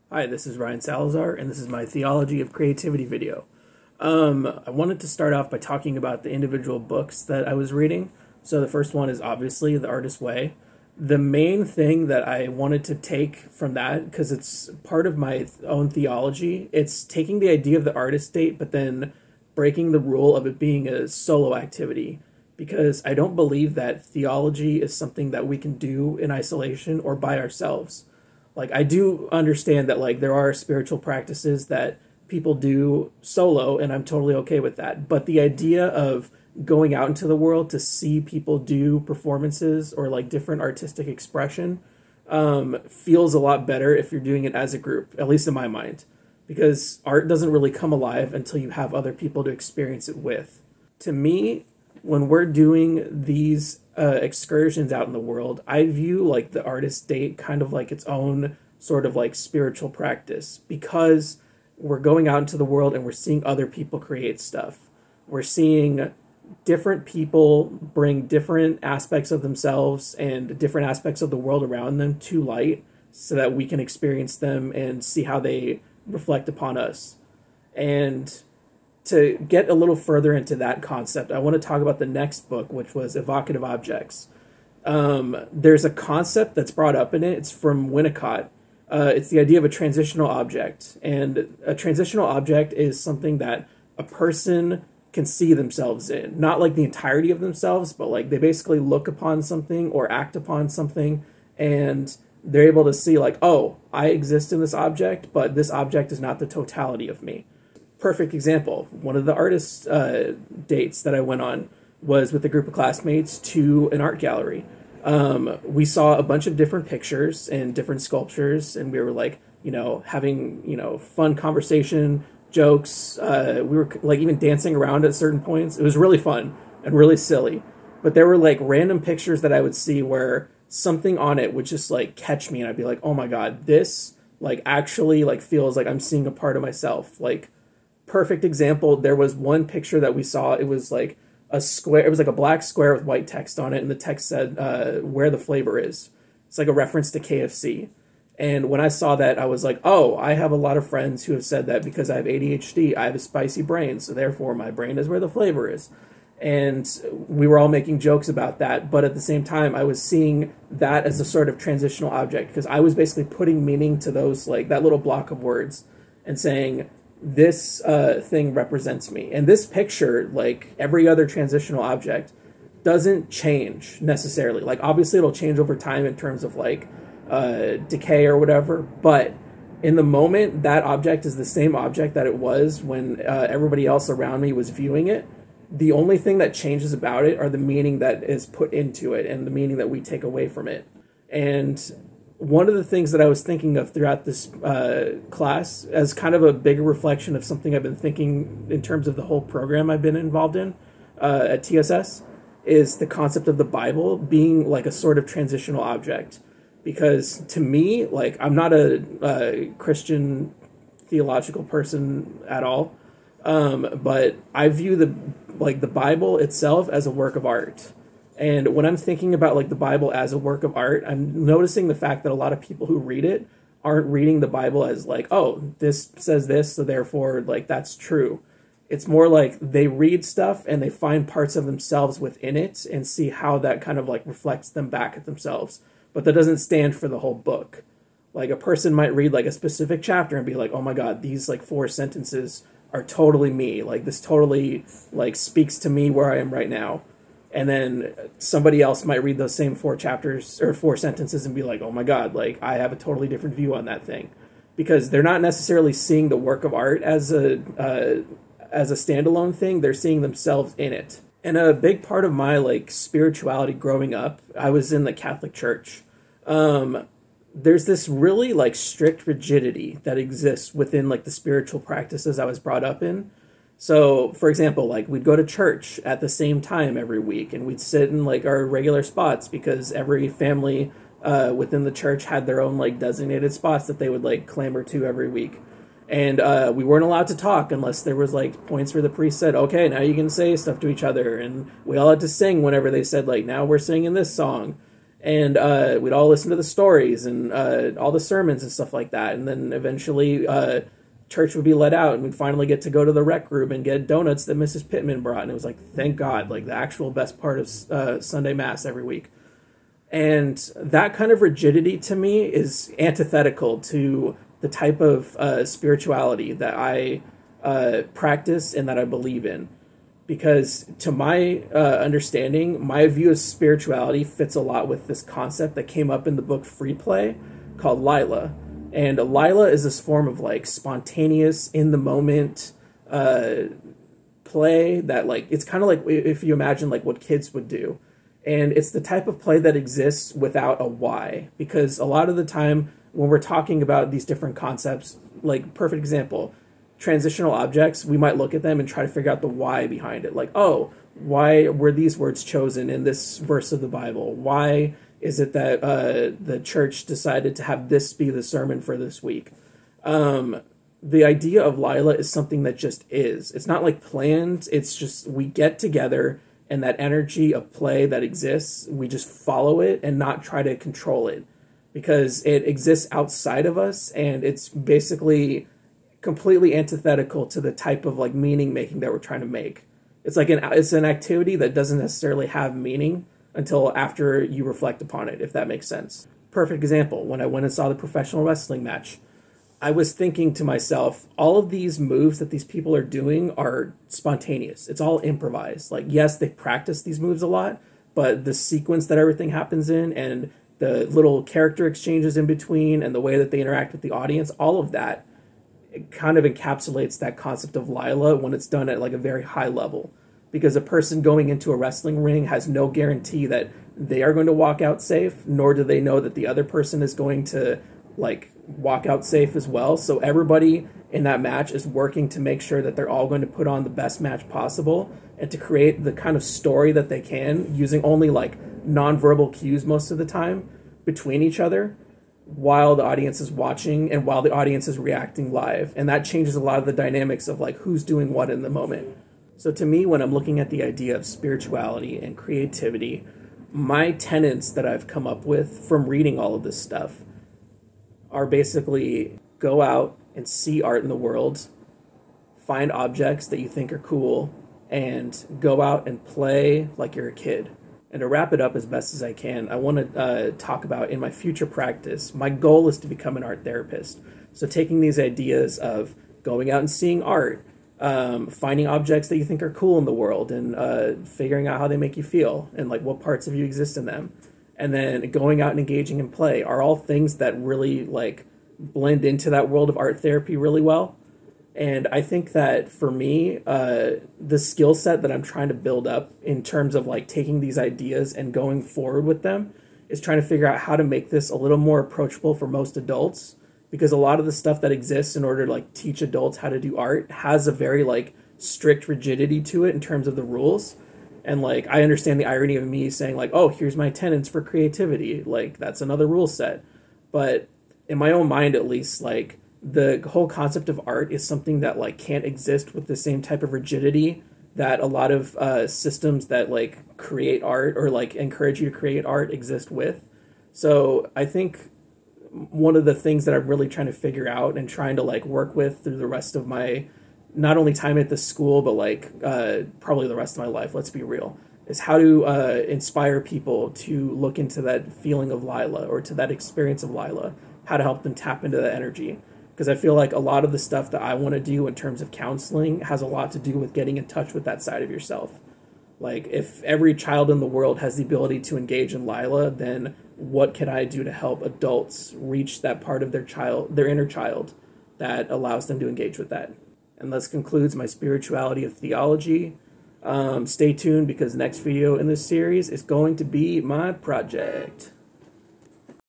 Hi, this is Ryan Salazar, and this is my Theology of Creativity video. I wanted to start off by talking about the individual books that I was reading. So the first one is obviously The Artist's Way. The main thing that I wanted to take from that, because it's part of my own theology, it's taking the idea of the artist state, but then breaking the rule of it being a solo activity. Because I don't believe that theology is something that we can do in isolation or by ourselves. Like, I do understand that, like, there are spiritual practices that people do solo, and I'm totally okay with that. But the idea of going out into the world to see people do performances or, like, different artistic expression feels a lot better if you're doing it as a group, at least in my mind. Because art doesn't really come alive until you have other people to experience it with. To me, when we're doing these excursions out in the world, I view like the artist state kind of like its own sort of like spiritual practice, because we're going out into the world and we're seeing other people create stuff. We're seeing different people bring different aspects of themselves and different aspects of the world around them to light so that we can experience them and see how they reflect upon us. And to get a little further into that concept, I want to talk about the next book, which was Evocative Objects. There's a concept that's brought up in it. It's from Winnicott. It's the idea of a transitional object. And a transitional object is something that a person can see themselves in. Not like the entirety of themselves, but like they basically look upon something or act upon something, and they're able to see like, oh, I exist in this object, but this object is not the totality of me. Perfect example. One of the artist dates that I went on was with a group of classmates to an art gallery. We saw a bunch of different pictures and different sculptures, and we were like, having, fun conversation, jokes. We were like even dancing around at certain points. It was really fun and really silly. But there were like random pictures that I would see where something on it would just like catch me, and I'd be like, oh my God, this like actually like feels like I'm seeing a part of myself. Like, perfect example, there was one picture that we saw. It was like a square. It was like a black square with white text on it, and the text said where the flavor is. It's like a reference to KFC. And when I saw that, I was like, oh, I have a lot of friends who have said that because I have ADHD. I have a spicy brain, so therefore my brain is where the flavor is. And we were all making jokes about that, but at the same time, I was seeing that as a sort of transitional object, because I was basically putting meaning to those, like that little block of words, and saying, this thing represents me. And this picture, like every other transitional object, doesn't change necessarily. Like, obviously it'll change over time in terms of like decay or whatever, but in the moment, that object is the same object that it was when everybody else around me was viewing it. The only thing that changes about it are the meaning that is put into it and the meaning that we take away from it. And one of the things that I was thinking of throughout this class, as kind of a bigger reflection of something I've been thinking in terms of the whole program I've been involved in at TSS, is the concept of the Bible being like a sort of transitional object. Because to me, like, I'm not a Christian theological person at all, but I view the Bible itself as a work of art. And when I'm thinking about like the Bible as a work of art, I'm noticing the fact that a lot of people who read it aren't reading the Bible as like, oh, this says this, so therefore like that's true. It's more like they read stuff and they find parts of themselves within it and see how that kind of like reflects them back at themselves. But that doesn't stand for the whole book. Like, a person might read like a specific chapter and be like, oh my God, these like 4 sentences are totally me. Like, this totally like speaks to me where I am right now. And then somebody else might read those same 4 chapters or 4 sentences and be like, oh my God, like I have a totally different view on that thing. Because they're not necessarily seeing the work of art as a standalone thing. They're seeing themselves in it. And a big part of my like spirituality growing up, I was in the Catholic Church. There's this really like strict rigidity that exists within like the spiritual practices I was brought up in. So, for example, like we'd go to church at the same time every week, and we'd sit in like our regular spots because every family within the church had their own like designated spots that they would like clamor to every week. And we weren't allowed to talk unless there was like points where the priest said, okay, now you can say stuff to each other. And we all had to sing whenever they said like, now we're singing this song. And we'd all listen to the stories and all the sermons and stuff like that. And then eventually church would be let out, and we'd finally get to go to the rec room and get donuts that Mrs. Pittman brought. And it was like, thank God, like the actual best part of Sunday Mass every week. And that kind of rigidity to me is antithetical to the type of spirituality that I practice and that I believe in. Because to my understanding, my view of spirituality fits a lot with this concept that came up in the book Free Play called Lila. And Lila is this form of like spontaneous, in the moment play that like, it's kind of like if you imagine like what kids would do. And it's the type of play that exists without a why. Because a lot of the time when we're talking about these different concepts, like perfect example, transitional objects, we might look at them and try to figure out the why behind it. Like, oh, why were these words chosen in this verse of the Bible? Why is it that the church decided to have this be the sermon for this week? The idea of Lila is something that just is. It's not like planned. It's just we get together, and that energy of play that exists, we just follow it and not try to control it, because it exists outside of us, and it's basically completely antithetical to the type of like meaning making that we're trying to make. It's like it's an activity that doesn't necessarily have meaning until after you reflect upon it, if that makes sense. Perfect example, when I went and saw the professional wrestling match, I was thinking to myself, all of these moves that these people are doing are spontaneous. It's all improvised. Like, yes, they practice these moves a lot, but the sequence that everything happens in and the little character exchanges in between and the way that they interact with the audience, all of that, it kind of encapsulates that concept of Lila when it's done at like a very high level. Because a person going into a wrestling ring has no guarantee that they are going to walk out safe, nor do they know that the other person is going to like walk out safe as well. So everybody in that match is working to make sure that they're all going to put on the best match possible and to create the kind of story that they can using only like nonverbal cues most of the time between each other while the audience is watching and while the audience is reacting live. And that changes a lot of the dynamics of like who's doing what in the moment. So to me, when I'm looking at the idea of spirituality and creativity, my tenets that I've come up with from reading all of this stuff are basically go out and see art in the world, find objects that you think are cool, and go out and play like you're a kid. And to wrap it up as best as I can, I want to talk about in my future practice, my goal is to become an art therapist. So taking these ideas of going out and seeing art, finding objects that you think are cool in the world and figuring out how they make you feel and like what parts of you exist in them, and then going out and engaging in play are all things that really like blend into that world of art therapy really well. And I think that for me, the skill set that I'm trying to build up in terms of like taking these ideas and going forward with them is trying to figure out how to make this a little more approachable for most adults, because a lot of the stuff that exists in order to like teach adults how to do art has a very like strict rigidity to it in terms of the rules. And like I understand the irony of me saying like, oh, here's my tenets for creativity, like that's another rule set. But in my own mind, at least, like the whole concept of art is something that like can't exist with the same type of rigidity that a lot of systems that like create art or like encourage you to create art exist with. So I think one of the things that I'm really trying to figure out and trying to like work with through the rest of my not only time at the school, but like probably the rest of my life, let's be real, is how to inspire people to look into that feeling of Lila or to that experience of Lila, how to help them tap into that energy. Because I feel like a lot of the stuff that I want to do in terms of counseling has a lot to do with getting in touch with that side of yourself. Like, if every child in the world has the ability to engage in Lila, then what can I do to help adults reach that part of their inner child that allows them to engage with that? And this concludes my spirituality of theology. Stay tuned, because the next video in this series is going to be my project.